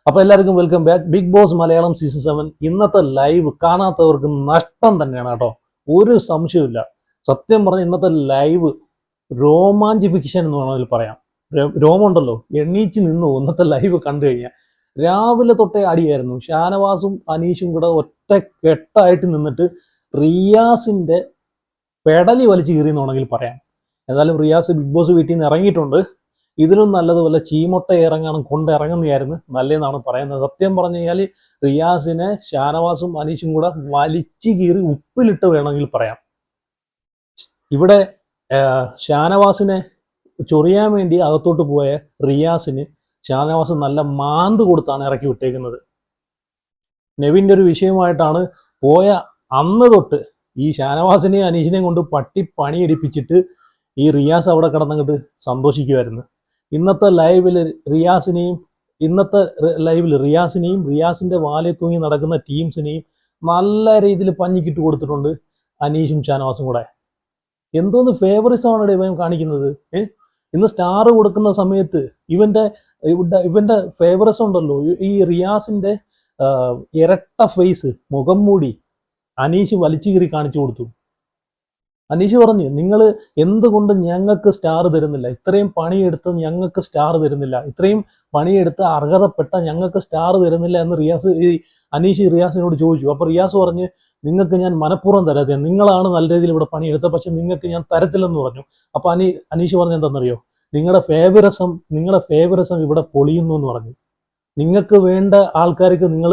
അപ്പോൾ എല്ലാവർക്കും welcome back. Bigg Boss Malayalam season 7 ഇന്നത്തെ ലൈവ് കാണാത്തവർക്ക് നഷ്ടം തന്നെയാണ് കേട്ടോ, ഒരു സംശയമില്ല. സത്യം പറഞ്ഞ ഇന്നത്തെ ലൈവ് രോമാഞ്ചിഫിക്കേഷൻ എന്ന് വേണമെങ്കിൽ പറയാം. രോമുണ്ടല്ലോ എണ്ണീച്ച് നിന്നു ഇന്നത്തെ ലൈവ് കണ്ടു കഴിഞ്ഞാൽ. രാവിലെ തൊട്ടേ അടിയായിരുന്നു. ഷാനവാസും അനീഷും കൂടെ ഒറ്റ കെട്ടായിട്ട് നിന്നിട്ട് റിയാസിന്റെ പെടലി വലിച്ചു കീറി എന്ന് വേണമെങ്കിൽ പറയാം. എന്നാലും റിയാസ് ബിഗ് ബോസ് വീട്ടിൽ നിന്ന് ഇറങ്ങിയിട്ടുണ്ട്. ഇതിലും നല്ലതുപോലെ ചീമൊട്ട ഇറങ്ങാനും കൊണ്ടിറങ്ങുന്നതായിരുന്നു നല്ലതെന്നാണ് പറയുന്നത്. സത്യം പറഞ്ഞു കഴിഞ്ഞാൽ റിയാസിനെ ഷാനവാസും അനീഷും കൂടെ വലിച്ചു കീറി ഉപ്പിലിട്ട് വേണമെങ്കിൽ പറയാം. ഇവിടെ ഷാനവാസിനെ ചൊറിയാൻ വേണ്ടി അകത്തോട്ട് പോയ റിയാസിന് ഷാനവാസ് നല്ല മാന്ത് കൊടുത്താണ് ഇറക്കി വിട്ടേക്കുന്നത്. നെവിൻ്റെ ഒരു വിഷയമായിട്ടാണ് പോയ അന്ന് തൊട്ട് ഈ ഷാനവാസിനെയും അനീഷിനെയും കൊണ്ട് പണിയെടുപ്പിച്ചിട്ട് ഈ റിയാസ് അവിടെ കിടന്നങ്ങോട്ട് സന്തോഷിക്കുമായിരുന്നു. ഇന്നത്തെ ലൈവിൽ റിയാസിനെയും റിയാസിന്റെ വാലെ തൂങ്ങി നടക്കുന്ന ടീംസിനെയും നല്ല രീതിയിൽ പഞ്ഞിക്കിട്ട് കൊടുത്തിട്ടുണ്ട് അനീഷും ഷാനവാസും കൂടെ. എന്തോന്ന് ഫേവറിസമാണ് ഇവൻ കാണിക്കുന്നത്. ഇന്ന് സ്റ്റാർ കൊടുക്കുന്ന സമയത്ത് ഇവന്റെ ഫേവറിസം ഉണ്ടല്ലോ, ഈ റിയാസിന്റെ ഇരട്ട ഫേസ് മുഖം മൂടി അനീഷ് വലിച്ചു കീറി കാണിച്ചു കൊടുത്തു. അനീഷ് പറഞ്ഞു, നിങ്ങൾ എന്തുകൊണ്ട് ഞങ്ങൾക്ക് സ്റ്റാർ തരുന്നില്ല, ഇത്രയും പണിയെടുത്ത് ഞങ്ങൾക്ക് സ്റ്റാർ തരുന്നില്ല, ഇത്രയും പണിയെടുത്ത് അർഹതപ്പെട്ട ഞങ്ങൾക്ക് സ്റ്റാർ തരുന്നില്ല എന്ന് അനീഷ് റിയാസിനോട് ചോദിച്ചു. അപ്പോൾ റിയാസ് പറഞ്ഞ്, നിങ്ങൾക്ക് ഞാൻ മനഃപൂർവ്വം തരാതെ, നിങ്ങളാണ് നല്ല രീതിയിൽ ഇവിടെ പണിയെടുത്തത്, പക്ഷെ നിങ്ങൾക്ക് ഞാൻ തരത്തില്ലെന്ന് പറഞ്ഞു. അപ്പോൾ അനീഷ് പറഞ്ഞ എന്താണെന്നറിയോ, നിങ്ങളുടെ ഫേവറിസം ഇവിടെ പൊളിയുന്നു എന്ന് പറഞ്ഞു. നിങ്ങൾക്ക് വേണ്ട ആൾക്കാർക്ക് നിങ്ങൾ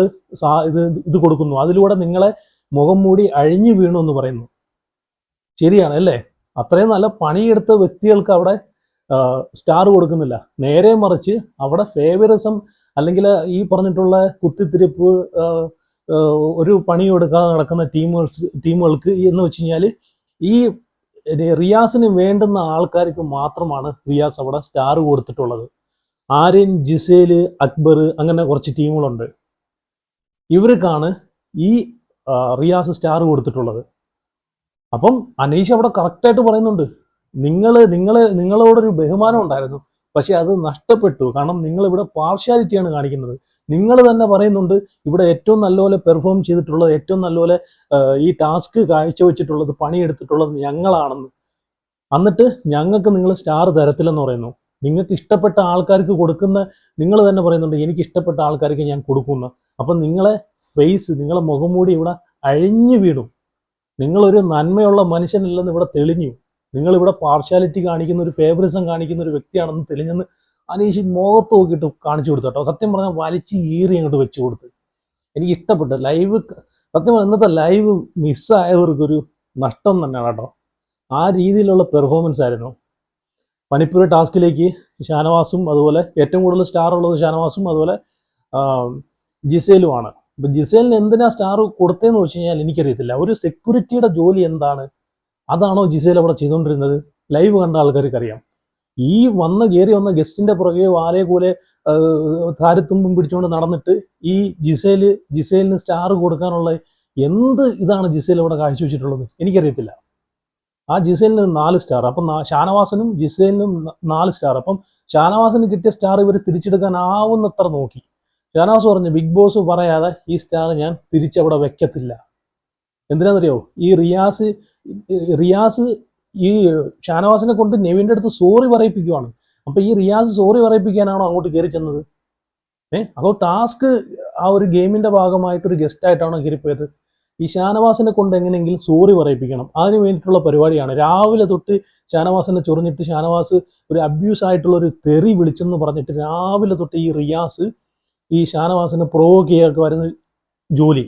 ഇത് കൊടുക്കുന്നു, അതിലൂടെ നിങ്ങളെ മുഖം മൂടി അഴിഞ്ഞു വീണു എന്ന് പറയുന്നു. ശരിയാണ് അല്ലേ? അത്രയും നല്ല പണിയെടുത്ത വ്യക്തികൾക്ക് അവിടെ സ്റ്റാർ കൊടുക്കുന്നില്ല. നേരെ മറിച്ച് അവിടെ ഫേവറിസം അല്ലെങ്കിൽ ഈ പറഞ്ഞിട്ടുള്ള കുത്തിത്തിരിപ്പ്, ഒരു പണിയെടുക്കാതെ നടക്കുന്ന ടീമുകൾക്ക് എന്ന് വെച്ച് കഴിഞ്ഞാൽ ഈ റിയാസിന് വേണ്ടുന്ന ആൾക്കാർക്ക് മാത്രമാണ് റിയാസ് അവിടെ സ്റ്റാർ കൊടുത്തിട്ടുള്ളത്. ആര്യൻ, ജിസേല്, അക്ബർ, അങ്ങനെ കുറച്ച് ടീമുകളുണ്ട്. ഇവർക്കാണ് ഈ റിയാസ് സ്റ്റാർ കൊടുത്തിട്ടുള്ളത്. അപ്പം അനീഷ് അവിടെ കറക്റ്റായിട്ട് പറയുന്നുണ്ട്, നിങ്ങളോടൊരു ബഹുമാനം ഉണ്ടായിരുന്നു, പക്ഷെ അത് നഷ്ടപ്പെട്ടു. കാരണം നിങ്ങളിവിടെ പാർഷ്യാലിറ്റിയാണ് കാണിക്കുന്നത്. നിങ്ങൾ തന്നെ പറയുന്നുണ്ട് ഇവിടെ ഏറ്റവും നല്ലപോലെ പെർഫോം ചെയ്തിട്ടുള്ളത്, ഏറ്റവും നല്ലപോലെ ഈ ടാസ്ക് കാഴ്ചവെച്ചിട്ടുള്ളത്, പണിയെടുത്തിട്ടുള്ളത് ഞങ്ങളാണെന്ന്. എന്നിട്ട് ഞങ്ങൾക്ക് നിങ്ങൾ സ്റ്റാർ തരത്തില്ലെന്ന് പറയുന്നു. നിങ്ങൾക്ക് ഇഷ്ടപ്പെട്ട ആൾക്കാർക്ക് കൊടുക്കുന്ന നിങ്ങൾ തന്നെ പറയുന്നുണ്ട്, എനിക്ക് ഇഷ്ടപ്പെട്ട ആൾക്കാർക്ക് ഞാൻ കൊടുക്കുന്ന. അപ്പം നിങ്ങളെ മുഖംമൂടി ഇവിടെ അഴിഞ്ഞു വീണു. നിങ്ങളൊരു നന്മയുള്ള മനുഷ്യനല്ലെന്ന് ഇവിടെ തെളിഞ്ഞു. നിങ്ങളിവിടെ പാർഷ്യാലിറ്റി കാണിക്കുന്ന, ഒരു ഫേവറിസം കാണിക്കുന്ന ഒരു വ്യക്തിയാണെന്ന് തെളിഞ്ഞെന്ന് അനീഷ് മുഖത്ത് നോക്കിയിട്ട് കാണിച്ചു കൊടുത്തു കേട്ടോ. സത്യം പറഞ്ഞാൽ വലിച്ച് ഈറി അങ്ങോട്ട് വെച്ച് കൊടുത്ത്. എനിക്ക് ഇഷ്ടപ്പെട്ടു ലൈവ്. സത്യം പറഞ്ഞാൽ ഇന്നത്തെ ലൈവ് മിസ്സായവർക്കൊരു നഷ്ടം തന്നെയാണ് കേട്ടോ. ആ രീതിയിലുള്ള പെർഫോമൻസ് ആയിരുന്നു. പണിപ്പുര ടാസ്കിലേക്ക് ഷാനവാസും അതുപോലെ ഏറ്റവും കൂടുതൽ സ്റ്റാർ ഉള്ളത് ഷാനവാസും അതുപോലെ ജിസേലുമാണ്. അപ്പം ജിസേലിന് എന്തിനാ സ്റ്റാർ കൊടുത്തതെന്ന് വെച്ച് കഴിഞ്ഞാൽ എനിക്കറിയത്തില്ല. ഒരു സെക്യൂരിറ്റിയുടെ ജോലി എന്താണ്, അതാണോ ജിസേൽ അവിടെ ചെയ്തുകൊണ്ടിരുന്നത്? ലൈവ് കണ്ട ആൾക്കാർക്ക് അറിയാം. ഈ കയറി വന്ന ഗസ്റ്റിന്റെ പുറകെ വാലയെ താരത്തുമ്പും പിടിച്ചുകൊണ്ട് നടന്നിട്ട് ഈ ജിസേലിന് സ്റ്റാർ കൊടുക്കാനുള്ള എന്ത് ഇതാണ് ജിസേൽ അവിടെ കാഴ്ചവെച്ചിട്ടുള്ളത് എനിക്കറിയത്തില്ല. ആ ജിസേലിന് 4 സ്റ്റാർ, അപ്പം ഷാനവാസിനും ജിസേലിനും 4 സ്റ്റാർ. അപ്പം ഷാനവാസിന് കിട്ടിയ സ്റ്റാർ ഇവർ തിരിച്ചെടുക്കാനാവുന്നത്ര നോക്കി. ഷാനവാസ് പറഞ്ഞു, ബിഗ് ബോസ് പറയാതെ ഈ സ്റ്റാർ ഞാൻ തിരിച്ചവിടെ വെക്കത്തില്ല. എന്തിനാണെന്നറിയോ, ഈ റിയാസ് ഈ ഷാനവാസിനെ കൊണ്ട് നെവിൻ്റെ അടുത്ത് സോറി പറയിപ്പിക്കുവാണ്. അപ്പം ഈ റിയാസ് സോറി പറയിപ്പിക്കാനാണോ അങ്ങോട്ട് കയറി ചെന്നത്? അതോ ടാസ്ക് ആ ഒരു ഗെയിമിൻ്റെ ഭാഗമായിട്ടൊരു ഗസ്റ്റായിട്ടാണോ കയറിപ്പോയത്? ഈ ഷാനവാസിനെ കൊണ്ട് എങ്ങനെയെങ്കിലും സോറി പറയിപ്പിക്കണം, അതിന് വേണ്ടിയിട്ടുള്ള പരിപാടിയാണ്. രാവിലെ തൊട്ട് ഷാനവാസിനെ ചൊറിഞ്ഞിട്ട് ഷാനവാസ് ഒരു അബ്യൂസ് ആയിട്ടുള്ള ഒരു തെറി വിളിച്ചെന്ന് പറഞ്ഞിട്ട് രാവിലെ തൊട്ട് ഈ റിയാസ് ഈ ഷാനവാസിനെ പ്രൊവോക്ക് ചെയ്യാനൊക്കെ വരുന്ന ജോലി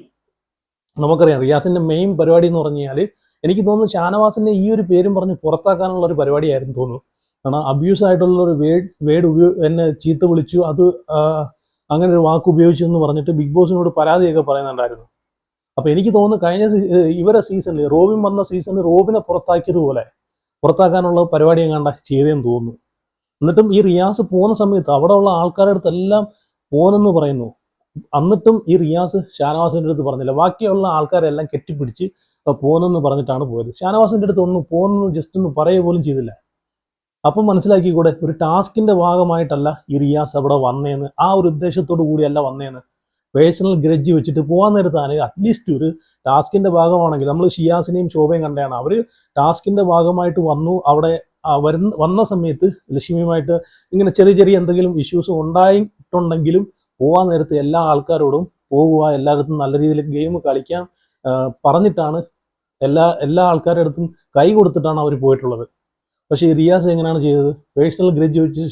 നമുക്കറിയാം. റിയാസിന്റെ മെയിൻ പരിപാടി എന്ന് പറഞ്ഞു കഴിഞ്ഞാൽ എനിക്ക് തോന്നുന്നു ഷാനവാസിന്റെ ഈ ഒരു പേരും പറഞ്ഞ് പുറത്താക്കാനുള്ള ഒരു പരിപാടിയായിരുന്നു തോന്നുന്നു. കാരണം അബ്യൂസ് ആയിട്ടുള്ള ഒരു വേർഡ് എന്നെ ചീത്ത വിളിച്ചു, അത് അങ്ങനെ ഒരു വാക്ക് ഉപയോഗിച്ചു എന്ന് പറഞ്ഞിട്ട് ബിഗ് ബോസിനോട് പരാതിയൊക്കെ പറയുന്നുണ്ടായിരുന്നു. അപ്പൊ എനിക്ക് തോന്നുന്നു കഴിഞ്ഞ റോബിൻ വന്ന സീസണിൽ റോബിനെ പുറത്താക്കാനുള്ള പരിപാടി എങ്ങാണ്ട ചെയ്തേന്ന് തോന്നുന്നു. എന്നിട്ടും ഈ റിയാസ് പോകുന്ന സമയത്ത് അവിടെ ഉള്ള ആൾക്കാരുടെ അടുത്തെല്ലാം പോന്നെന്ന് പറയുന്നു. എന്നിട്ടും ഈ റിയാസ് ഷാനവാസിൻ്റെ അടുത്ത് പറഞ്ഞില്ല. ബാക്കിയുള്ള ആൾക്കാരെല്ലാം കെട്ടിപ്പിടിച്ച് പോന്നെന്ന് പറഞ്ഞിട്ടാണ് പോയത്. ഷാനവാസിൻ്റെ അടുത്ത് ഒന്നും പോന്നെന്ന് ജസ്റ്റ് ഒന്ന് പറയുക പോലും ചെയ്തില്ല. അപ്പം മനസ്സിലാക്കിക്കൂടെ, ഒരു ടാസ്കിന്റെ ഭാഗമായിട്ടല്ല ഈ റിയാസ് അവിടെ വന്നേന്ന്, ആ ഒരു ഉദ്ദേശത്തോടു കൂടിയല്ല വന്നേന്ന്. പേഴ്സണൽ ഗ്രഡ്ജ് വെച്ചിട്ട് പോകാൻ നേരത്താണ് അറ്റ്ലീസ്റ്റ് ഒരു ടാസ്കിന്റെ ഭാഗമാണെങ്കിൽ, നമ്മൾ ഷിയാസിനെയും ശോഭയും കണ്ടാണ്, അവർ ടാസ്കിന്റെ ഭാഗമായിട്ട് വന്നു. അവിടെ വന്ന സമയത്ത് ലക്ഷ്മിയുമായിട്ട് ഇങ്ങനെ ചെറിയ ചെറിയ എന്തെങ്കിലും ഇഷ്യൂസ് ഉണ്ടായിട്ടുണ്ടെങ്കിലും പോകാൻ നേരത്ത് എല്ലാ ആൾക്കാരോടും പോകുക, എല്ലായിടത്തും നല്ല രീതിയിൽ ഗെയിം കളിക്കാൻ പറഞ്ഞിട്ടാണ് എല്ലാ ആൾക്കാരുടെ അടുത്തും കൈ കൊടുത്തിട്ടാണ് അവർ പോയിട്ടുള്ളത്. പക്ഷേ ഈ റിയാസ് എങ്ങനെയാണ് ചെയ്തത്? പേഴ്സണൽ ഗ്രഡ്ജ് വെച്ച്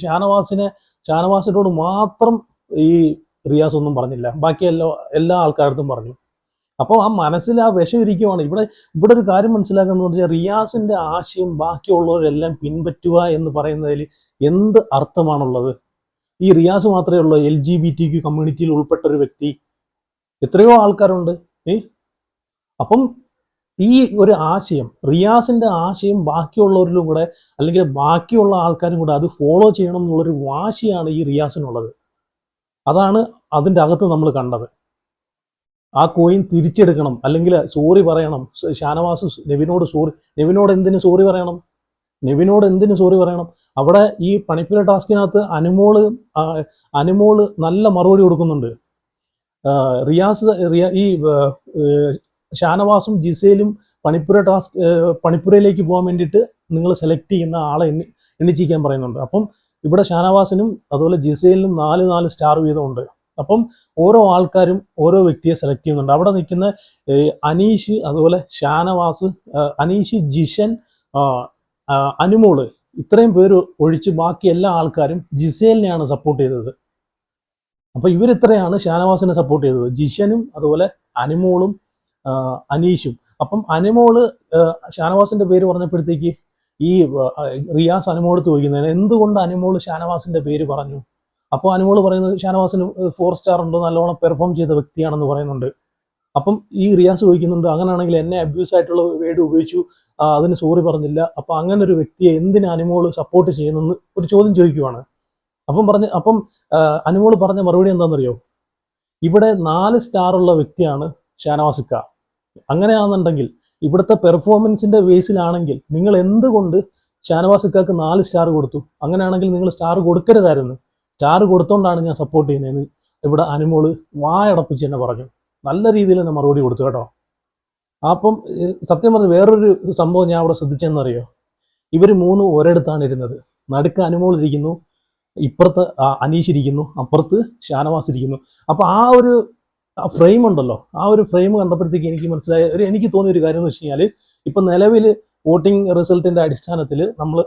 ഷാനവാസിനോട് മാത്രം ഈ റിയാസ് ഒന്നും പറഞ്ഞില്ല, ബാക്കി എല്ലാ ആൾക്കാരുടെ പറഞ്ഞു. അപ്പോൾ ആ മനസ്സിൽ ആ വിഷം ഇരിക്കുവാണ്. ഇവിടെ ഒരു കാര്യം മനസ്സിലാക്കണമെന്ന് പറഞ്ഞാൽ, റിയാസിന്റെ ആശയം ബാക്കിയുള്ളവരെല്ലാം പിൻപറ്റുക എന്ന് പറയുന്നതിൽ എന്ത് അർത്ഥമാണുള്ളത്? ഈ റിയാസ് മാത്രമേ ഉള്ളൂ LGBTQ കമ്മ്യൂണിറ്റിയിൽ ഉൾപ്പെട്ട ഒരു വ്യക്തി? എത്രയോ ആൾക്കാരുണ്ട്. അപ്പം ഈ ഒരു ആശയം, റിയാസിന്റെ ആശയം ബാക്കിയുള്ളവരിലും കൂടെ, അല്ലെങ്കിൽ ബാക്കിയുള്ള ആൾക്കാരും കൂടെ അത് ഫോളോ ചെയ്യണം എന്നുള്ളൊരു വാശിയാണ് ഈ റിയാസിനുള്ളത്. അതാണ് അതിൻ്റെ അകത്ത് നമ്മൾ കണ്ടത്. ആ കോയിൻ തിരിച്ചെടുക്കണം, അല്ലെങ്കിൽ സോറി പറയണം. ഷാനവാസ് നെവിനോട് എന്തിനു സോറി പറയണം? അവിടെ ഈ പണിപ്പുര ടാസ്കിനകത്ത് അനുമോള് നല്ല മറുപടി കൊടുക്കുന്നുണ്ട്. ഈ ഷാനവാസും ജിസേലും പണിപ്പുരയിലേക്ക് പോകാൻ വേണ്ടിയിട്ട് നിങ്ങൾ സെലക്ട് ചെയ്യുന്ന ആളെ എണ്ണിച്ചിരിക്കാൻ പറയുന്നുണ്ട്. അപ്പം ഇവിടെ ഷാനവാസിനും അതുപോലെ ജിസേലിനും 4 സ്റ്റാർ വീതമുണ്ട്. അപ്പം ഓരോ ആൾക്കാരും ഓരോ വ്യക്തിയെ സെലക്ട് ചെയ്യുന്നുണ്ട്. അവിടെ നിൽക്കുന്ന അനീഷ്, അതുപോലെ ഷാനവാസ്, അനീഷ്, ജിഷൻ, അനുമോള്, ഇത്രയും പേര് ഒഴിച്ച് ബാക്കി എല്ലാ ആൾക്കാരും ജിസേലിനെയാണ് സപ്പോർട്ട് ചെയ്തത്. അപ്പൊ ഇവരിത്രയാണ് ഷാനവാസിനെ സപ്പോർട്ട് ചെയ്തത്, ജിഷനും അതുപോലെ അനുമോളും അനീഷും. അപ്പം അനുമോള് ഷാനവാസിന്റെ പേര് പറഞ്ഞപ്പോഴത്തേക്ക് ഈ റിയാസ് അനുമോള് ചോദിക്കുന്നതിന് എന്തുകൊണ്ട് അനുമോള് ഷാനവാസിന്റെ പേര് പറഞ്ഞു? അപ്പോൾ അനുമോള് പറയുന്നത് ഷാനവാസിന് 4 സ്റ്റാർ ഉണ്ട്, നല്ലോണം പെർഫോം ചെയ്ത വ്യക്തിയാണെന്ന് പറയുന്നുണ്ട്. അപ്പം ഈ റിയാസ് ചോദിക്കുന്നുണ്ട്, അങ്ങനെയാണെങ്കിൽ എന്നെ അബ്യൂസ് ആയിട്ടുള്ള വേർഡ് ഉപയോഗിച്ചു, അതിന് സോറി പറഞ്ഞില്ല, അപ്പം അങ്ങനെ ഒരു വ്യക്തിയെ എന്തിന് അനുമോള് സപ്പോർട്ട് ചെയ്യുന്നെന്ന് ഒരു ചോദ്യം ചോദിക്കുവാണ്. അപ്പം അനുമോള് പറഞ്ഞ മറുപടി എന്താണെന്നറിയോ? ഇവിടെ 4 സ്റ്റാറുള്ള വ്യക്തിയാണ് ഷാനവാസിക്ക. അങ്ങനെയാണെന്നുണ്ടെങ്കിൽ, ഇവിടുത്തെ പെർഫോമൻസിന്റെ ബേസിലാണെങ്കിൽ നിങ്ങൾ എന്തുകൊണ്ട് ഷാനവാസിക്കക്ക് 4 സ്റ്റാർ കൊടുത്തു? അങ്ങനെയാണെങ്കിൽ നിങ്ങൾ സ്റ്റാർ കൊടുക്കരുതായിരുന്നു. സ്റ്റാർ കൊടുത്തോണ്ടാണ് ഞാൻ സപ്പോർട്ട് ചെയ്യുന്നതെന്ന് ഇവിടെ അനുമോള് വായടപ്പിച്ച് തന്നെ പറഞ്ഞു. നല്ല രീതിയിൽ തന്നെ മറുപടി കൊടുത്തു കേട്ടോ. അപ്പം സത്യം പറഞ്ഞ് വേറൊരു സംഭവം ഞാൻ അവിടെ ശ്രദ്ധിച്ചെന്നറിയോ? ഇവർ 3 ഒരിടത്താണ് ഇരുന്നത്. നടുക്ക് അനുമോൾ ഇരിക്കുന്നു, ഇപ്പുറത്ത് അനീഷ് ഇരിക്കുന്നു, അപ്പുറത്ത് ഷാനവാസ് ഇരിക്കുന്നു. അപ്പോൾ ആ ഒരു ഫ്രെയിം ഉണ്ടല്ലോ, ആ ഒരു ഫ്രെയിം കണ്ടപ്പോഴത്തേക്ക് എനിക്ക് മനസ്സിലായ എനിക്ക് തോന്നിയ ഒരു കാര്യം എന്ന് വെച്ച് കഴിഞ്ഞാൽ, ഇപ്പം നിലവിൽ വോട്ടിംഗ് റിസൾട്ടിന്റെ അടിസ്ഥാനത്തിൽ നമ്മൾ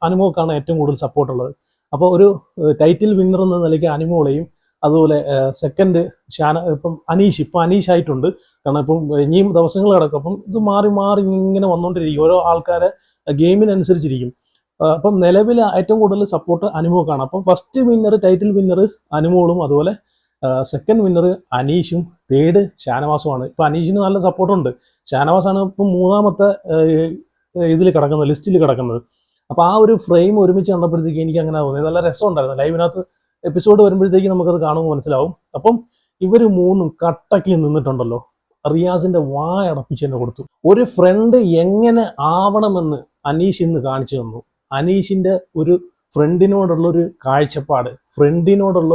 അനുമോക്കാണ് ഏറ്റവും കൂടുതൽ സപ്പോർട്ടുള്ളത്. അപ്പോൾ ഒരു ടൈറ്റിൽ വിന്നർ എന്ന നിലയ്ക്ക് അനുമോളെയും, അതുപോലെ സെക്കൻഡ് ഇപ്പം അനീഷ് ആയിട്ടുണ്ട്. കാരണം ഇപ്പം ഇനിയും ദിവസങ്ങൾ കിടക്കും. അപ്പം ഇത് മാറി ഇങ്ങനെ വന്നുകൊണ്ടിരിക്കും, ഓരോ ആൾക്കാരെ ഗെയിമിനനുസരിച്ചിരിക്കും. അപ്പം നിലവിൽ ഏറ്റവും കൂടുതൽ സപ്പോർട്ട് അനുമോക്കാണ്. അപ്പം ഫസ്റ്റ് വിന്നർ, ടൈറ്റിൽ വിന്നർ അനുമോളും, അതുപോലെ സെക്കൻഡ് വിന്നർ അനീഷും, തേർഡ് ഷാനവാസുമാണ്. ഇപ്പം അനീഷിന് നല്ല സപ്പോർട്ടുണ്ട്. ഷാനവാസാണ് ഇപ്പം 3ാമത്തെ ഇതിൽ കിടക്കുന്നത്, ലിസ്റ്റിൽ കിടക്കുന്നത്. അപ്പോൾ ആ ഒരു ഫ്രെയിം ഒരുമിച്ച് കണ്ടപ്പോഴത്തേക്ക് എനിക്ക് അങ്ങനെ തോന്നി. നല്ല രസമുണ്ടായിരുന്നു. ലൈവിനകത്ത് എപ്പിസോഡ് വരുമ്പോഴത്തേക്ക് നമുക്കത് കാണുമ്പോൾ മനസ്സിലാവും. അപ്പം ഇവർ 3 കട്ടക്കി നിന്നിട്ടുണ്ടല്ലോ, റിയാസിന്റെ വായടപ്പിച്ച് തന്നെ കൊടുത്തു. ഒരു ഫ്രണ്ട് എങ്ങനെ ആവണമെന്ന് അനീഷ് ഇന്ന് കാണിച്ചു തന്നു. അനീഷിന്റെ ഒരു ഫ്രണ്ടിനോടുള്ളൊരു കാഴ്ചപ്പാട്, ഫ്രണ്ടിനോടുള്ള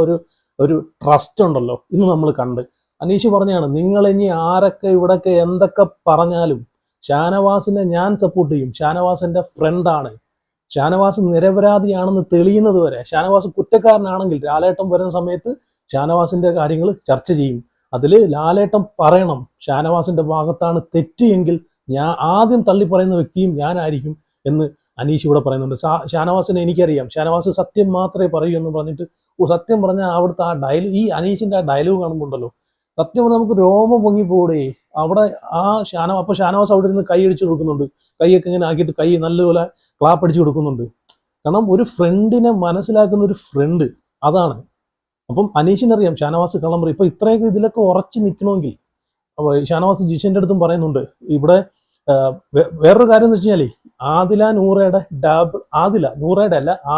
ഒരു ട്രസ്റ്റ് ഉണ്ടല്ലോ, ഇന്ന് നമ്മൾ കണ്ട്. അനീഷ് പറഞ്ഞാണ്, നിങ്ങൾ ഇനി ആരൊക്കെ ഇവിടൊക്കെ എന്തൊക്കെ പറഞ്ഞാലും ഷാനവാസിനെ ഞാൻ സപ്പോർട്ട് ചെയ്യും. ഷാനവാസ് എൻ്റെ ഫ്രണ്ടാണ്. ഷാനവാസ് നിരപരാധിയാണെന്ന് തെളിയുന്നത് വരെ, ഷാനവാസ് കുറ്റക്കാരനാണെങ്കിൽ ലാലേട്ടൻ വരുന്ന സമയത്ത് ഷാനവാസിന്റെ കാര്യങ്ങൾ ചർച്ച ചെയ്യും. അതിൽ ലാലേട്ടൻ പറയണം ഷാനവാസിന്റെ ഭാഗത്താണ് തെറ്റ് എങ്കിൽ ഞാൻ ആദ്യം തള്ളി പറയുന്ന വ്യക്തിയും ഞാനായിരിക്കും എന്ന് അനീഷ് ഇവിടെ പറയുന്നുണ്ട്. ഷാനവാസിനെ എനിക്കറിയാം, ഷാനവാസ് സത്യം മാത്രമേ പറയൂ എന്ന് പറഞ്ഞിട്ട് സത്യം പറഞ്ഞാൽ അവിടുത്തെ ഈ അനീഷിന്റെ ആ ഡയലോഗ് കാണുമ്പോണ്ടല്ലോ, സത്യം പറഞ്ഞാൽ നമുക്ക് രോമം പൊങ്ങിപ്പോടേ. അവിടെ അപ്പോൾ ഷാനവാസ് അവിടെ ഇരുന്ന് കൈ അടിച്ചു കൊടുക്കുന്നുണ്ട്, കൈയൊക്കെ ഇങ്ങനെ ആക്കിയിട്ട് കൈ നല്ലപോലെ ക്ലാപ്പ് അടിച്ചു കൊടുക്കുന്നുണ്ട്. കാരണം ഒരു ഫ്രണ്ടിനെ മനസ്സിലാക്കുന്ന ഒരു ഫ്രണ്ട് അതാണ്. അപ്പം അനീഷിനറിയാം ഷാനവാസ് കള്ളം പറയും. ഇപ്പൊ ഇത്രയൊക്കെ ഇതിലൊക്കെ ഉറച്ചു നിൽക്കണമെങ്കിൽ ഷാനവാസ് ജിഷന്റെ അടുത്തും പറയുന്നുണ്ട്. ഇവിടെ വേറൊരു കാര്യം എന്ന് വെച്ച് കഴിഞ്ഞാൽ,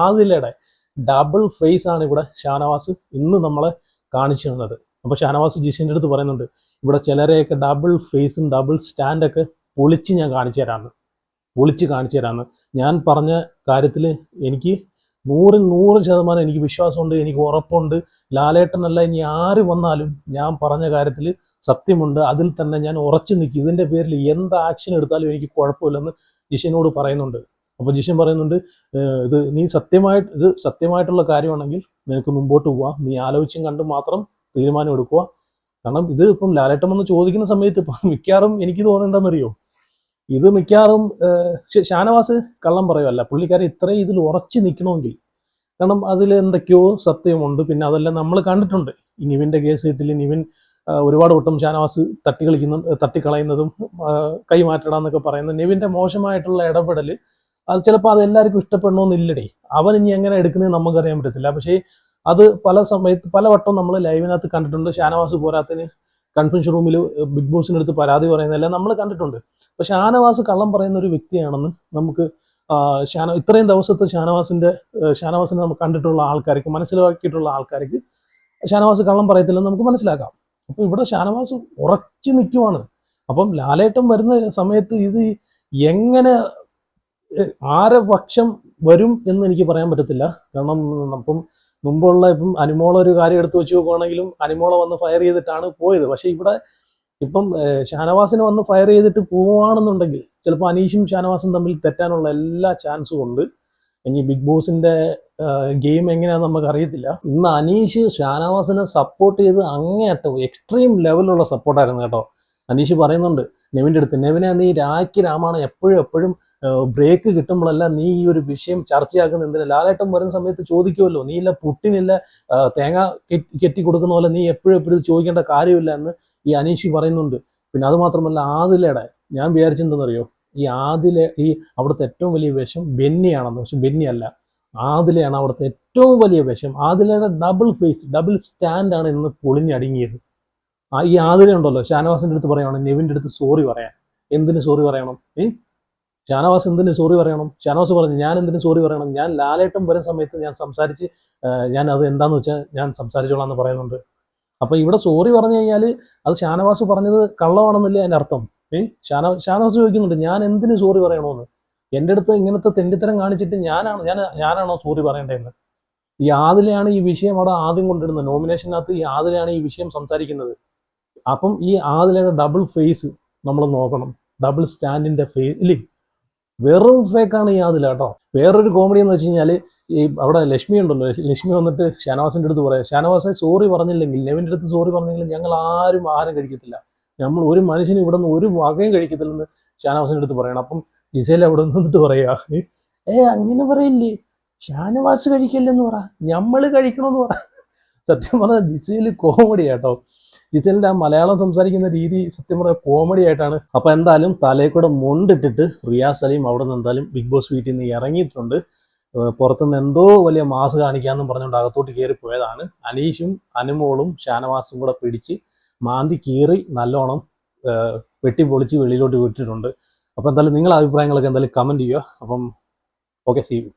ആദിലയുടെ ഡബിൾ ഫേസ് ആണ് ഇവിടെ ഷാനവാസ് ഇന്ന് നമ്മളെ കാണിച്ചു തന്നത്. അപ്പൊ ഷാനവാസ് ജിഷന്റെ അടുത്ത് പറയുന്നുണ്ട്, ഇവിടെ ചിലരെയൊക്കെ ഡബിൾ ഫേസും ഡബിൾ സ്റ്റാൻഡൊക്കെ പൊളിച്ച് ഞാൻ കാണിച്ചു തരാമെന്ന്. പൊളിച്ച് കാണിച്ചു തരാമെന്ന്. ഞാൻ പറഞ്ഞ കാര്യത്തിൽ എനിക്ക് 100% എനിക്ക് വിശ്വാസമുണ്ട്, എനിക്ക് ഉറപ്പുണ്ട്. ലാലേട്ടനല്ല ഇനി ആര് വന്നാലും ഞാൻ പറഞ്ഞ കാര്യത്തിൽ സത്യമുണ്ട്. അതിൽ തന്നെ ഞാൻ ഉറച്ചു നിൽക്കും. ഇതിൻ്റെ പേരിൽ എന്ത് ആക്ഷൻ എടുത്താലും എനിക്ക് കുഴപ്പമില്ലെന്ന് ജിഷനോട് പറയുന്നുണ്ട്. അപ്പോൾ ജിഷൻ പറയുന്നുണ്ട്, ഇത് സത്യമായിട്ടുള്ള കാര്യമാണെങ്കിൽ നിനക്ക് മുമ്പോട്ട് പോവാം, നീ ആലോചിച്ചും കണ്ടും മാത്രം തീരുമാനം എടുക്കുക. കാരണം ഇത് ഇപ്പം ലാലേട്ടൻ വന്ന് ചോദിക്കുന്ന സമയത്ത് ഇപ്പം മിക്കവാറും എനിക്ക് തോന്നുന്നുണ്ടെന്നറിയോ, ഇത് മിക്കവാറും ഷാനവാസ് കള്ളം പറയുമല്ല, പുള്ളിക്കാരൻ ഇത്രയും ഇതിൽ ഉറച്ചു നിൽക്കണമെങ്കിൽ, കാരണം അതിൽ എന്തൊക്കെയോ സത്യമുണ്ട്. പിന്നെ അതെല്ലാം നമ്മൾ കണ്ടിട്ടുണ്ട്. ഈ നിവിൻ്റെ കേസ് കിട്ടില്ല, നിവിൻ ഒരുപാട് വട്ടം ഷാനവാസ് തട്ടിക്കളയുന്നതും കൈമാറ്റടാന്നൊക്കെ പറയുന്നത്, നിവിൻ്റെ മോശമായിട്ടുള്ള ഇടപെടൽ അത് ചിലപ്പോൾ അത് എല്ലാവർക്കും ഇഷ്ടപ്പെടണമെന്നില്ലടേ. അവൻ ഇനി എങ്ങനെ എടുക്കുന്നത് നമുക്കറിയാൻ പറ്റത്തില്ല. പക്ഷേ അത് പല വട്ടം നമ്മൾ ലൈവിനകത്ത് കണ്ടിട്ടുണ്ട്. ഷാനവാസ് പോരാത്തിന് കൺഫെൻഷൻ റൂമിൽ ബിഗ് ബോസിനടുത്ത് പരാതി പറയുന്നതെല്ലാം നമ്മൾ കണ്ടിട്ടുണ്ട്. അപ്പോൾ ഷാനവാസ് കള്ളം പറയുന്ന ഒരു വ്യക്തിയാണെന്ന് നമുക്ക് ഇത്രയും ദിവസത്തെ ഷാനവാസിനെ നമുക്ക് കണ്ടിട്ടുള്ള ആൾക്കാർക്ക്, മനസ്സിലാക്കിയിട്ടുള്ള ആൾക്കാർക്ക് ഷാനവാസ് കള്ളം പറയത്തില്ലെന്ന് നമുക്ക് മനസ്സിലാക്കാം. അപ്പോൾ ഇവിടെ ഷാനവാസ് ഉറച്ചു നിൽക്കുവാണ്. അപ്പം ലാലേട്ടൻ വരുന്ന സമയത്ത് ഇത് എങ്ങനെ ആരെ പക്ഷം വരും എന്ന് എനിക്ക് പറയാൻ പറ്റത്തില്ല. കാരണം അപ്പം മുമ്പുള്ള അനിമോള ഒരു കാര്യം എടുത്ത് വെച്ച് നോക്കുകയാണെങ്കിലും അനിമോള വന്ന് ഫയർ ചെയ്തിട്ടാണ് പോയത്. പക്ഷേ ഇവിടെ ഇപ്പം ഷാനവാസിനെ വന്ന് ഫയർ ചെയ്തിട്ട് പോവുകയാണെന്നുണ്ടെങ്കിൽ ചിലപ്പോൾ അനീഷും ഷാനവാസും തമ്മിൽ തെറ്റാനുള്ള എല്ലാ ചാൻസും ഉണ്ട്. ഇനി ബിഗ് ബോസിന്റെ ഗെയിം എങ്ങനെയാണെന്ന് നമുക്ക് അറിയത്തില്ല. ഇന്ന് അനീഷ് ഷാനവാസിനെ സപ്പോർട്ട് ചെയ്ത് അങ്ങേയറ്റം എക്സ്ട്രീം ലെവലിലുള്ള സപ്പോർട്ടായിരുന്നു കേട്ടോ. അനീഷ് പറയുന്നുണ്ട് നെവിൻ്റെ അടുത്ത്, നെവിനെ നീ രാഖി രാമാണ് എപ്പോഴും ബ്രേക്ക് കിട്ടുമ്പോഴെല്ലാം നീ ഈ ഒരു വിഷയം ചർച്ചയാക്കുന്ന എന്തിനാ? ലാലേട്ടൻ വരുന്ന സമയത്ത് ചോദിക്കുമല്ലോ, നീ ഇല്ല പുട്ടിനില്ല തേങ്ങ കെട്ടി കൊടുക്കുന്ന പോലെ നീ എപ്പോഴും ചോദിക്കേണ്ട കാര്യമില്ല എന്ന് ഈ അനീഷ് പറയുന്നുണ്ട്. പിന്നെ അത് മാത്രമല്ല, ആദിലയുടെ ഞാൻ വിചാരിച്ചെന്തെന്നറിയോ, ഈ അവിടുത്തെ ഏറ്റവും വലിയ വിഷം ബെന്നിയാണെന്ന്. പക്ഷെ ബെന്നിയല്ല, ആദിലയാണ് അവിടുത്തെ ഏറ്റവും വലിയ വിഷം. ആദിലയുടെ ഡബിൾ സ്റ്റാൻഡാണ് ഇന്ന് പൊളിഞ്ഞടുങ്ങിയത്. ഈ ആദില ഉണ്ടല്ലോ, ഷാനവാസിൻ്റെ അടുത്ത് പറയണം നെവിൻ്റെ അടുത്ത് സോറി പറയാൻ. എന്തിന് സോറി പറയണം? ഷാനവാസ് എന്തിന് സോറി പറയണം? ഷാനവാസ് പറഞ്ഞു, ഞാൻ എന്തിനു സോറി പറയണം? ഞാൻ ലാലേട്ടൻ വരുന്ന സമയത്ത് ഞാൻ സംസാരിച്ച് ഞാൻ അത് എന്താന്ന് വെച്ചാൽ ഞാൻ സംസാരിച്ചോളാം എന്ന് പറയുന്നുണ്ട്. അപ്പൊ ഇവിടെ സോറി പറഞ്ഞു കഴിഞ്ഞാൽ അത് ഷാനവാസ് പറഞ്ഞത് കള്ളമാണെന്നല്ലേ അതിൻ്റെ അർത്ഥം. ഷാനവാസ് ചോദിക്കുന്നുണ്ട്, ഞാൻ എന്തിനു സോറി പറയണമെന്ന്? എൻ്റെ അടുത്ത് ഇങ്ങനത്തെ തെണ്ടിത്തരം കാണിച്ചിട്ട് ഞാനാണോ സോറി പറയേണ്ടതെന്ന്? ഈ ആദിലയാണ് ഈ വിഷയം അവിടെ ആദ്യം കൊണ്ടിടുന്നത്. നോമിനേഷനകത്ത് ഈ ആദിലയാണ് ഈ വിഷയം സംസാരിക്കുന്നത്. അപ്പം ഈ ആദിലയുടെ ഡബിൾ ഫേസ് നമ്മൾ നോക്കണം. ഡബിൾ സ്റ്റാൻഡിന്റെ ഫേസ് ഇല്ലേ, വെറും ഫേക്കാണ് ഈ ആദില കേട്ടോ. വേറൊരു കോമഡി എന്ന് വെച്ച് കഴിഞ്ഞാൽ, ഈ അവിടെ ലക്ഷ്മി ഉണ്ടല്ലോ, ലക്ഷ്മി വന്നിട്ട് ഷാനവാസിൻ്റെ അടുത്ത് പറയാം, ഷാനവാസെ സോറി പറഞ്ഞില്ലെങ്കിൽ, നെവിൻ്റെ അടുത്ത് സോറി പറഞ്ഞില്ലെങ്കിൽ ഞങ്ങൾ ആരും ആഹാരം കഴിക്കത്തില്ല, നമ്മൾ ഒരു മനുഷ്യന് ഇവിടെ നിന്ന് ഒരു വകയും കഴിക്കത്തില്ലെന്ന് ഷാനവാസിൻ്റെ അടുത്ത് പറയണം. അപ്പം ജിസേൽ അവിടെ നിന്നിട്ട് പറയാ, അങ്ങനെ പറയില്ലേ, ഷാനവാസ് കഴിക്കല്ലെന്ന് പറ, ഞമ്മള് കഴിക്കണമെന്ന് പറ. സത്യം പറഞ്ഞാൽ ജിസേൽ കോമഡി ആട്ടോ. ജിസേലിൻ്റെ ആ മലയാളം സംസാരിക്കുന്ന രീതി സത്യം പറഞ്ഞാൽ കോമഡി ആയിട്ടാണ്. അപ്പോൾ എന്തായാലും തലയിൽ കൂടെ മുണ്ടിട്ടിട്ട് റിയാസ് സലീം അവിടെ നിന്ന് എന്തായാലും ബിഗ് ബോസ് വീട്ടിൽ നിന്ന് ഇറങ്ങിയിട്ടുണ്ട്. പുറത്തുനിന്ന് എന്തോ വലിയ മാസ് കാണിക്കാമെന്നും പറഞ്ഞുകൊണ്ട് അകത്തോട്ട് കയറി പോയതാണ്. അനീഷും അനുമോളും ഷാനവാസും കൂടെ പിടിച്ച് മാന്തി കീറി നല്ലോണം വെട്ടിപ്പൊളിച്ച് വെളിയിലോട്ട് വിട്ടിട്ടുണ്ട്. അപ്പോൾ എന്തായാലും നിങ്ങളുടെ അഭിപ്രായങ്ങളൊക്കെ എന്തായാലും കമൻറ്റ് ചെയ്യുക. അപ്പം ഓക്കെ, സീ യു.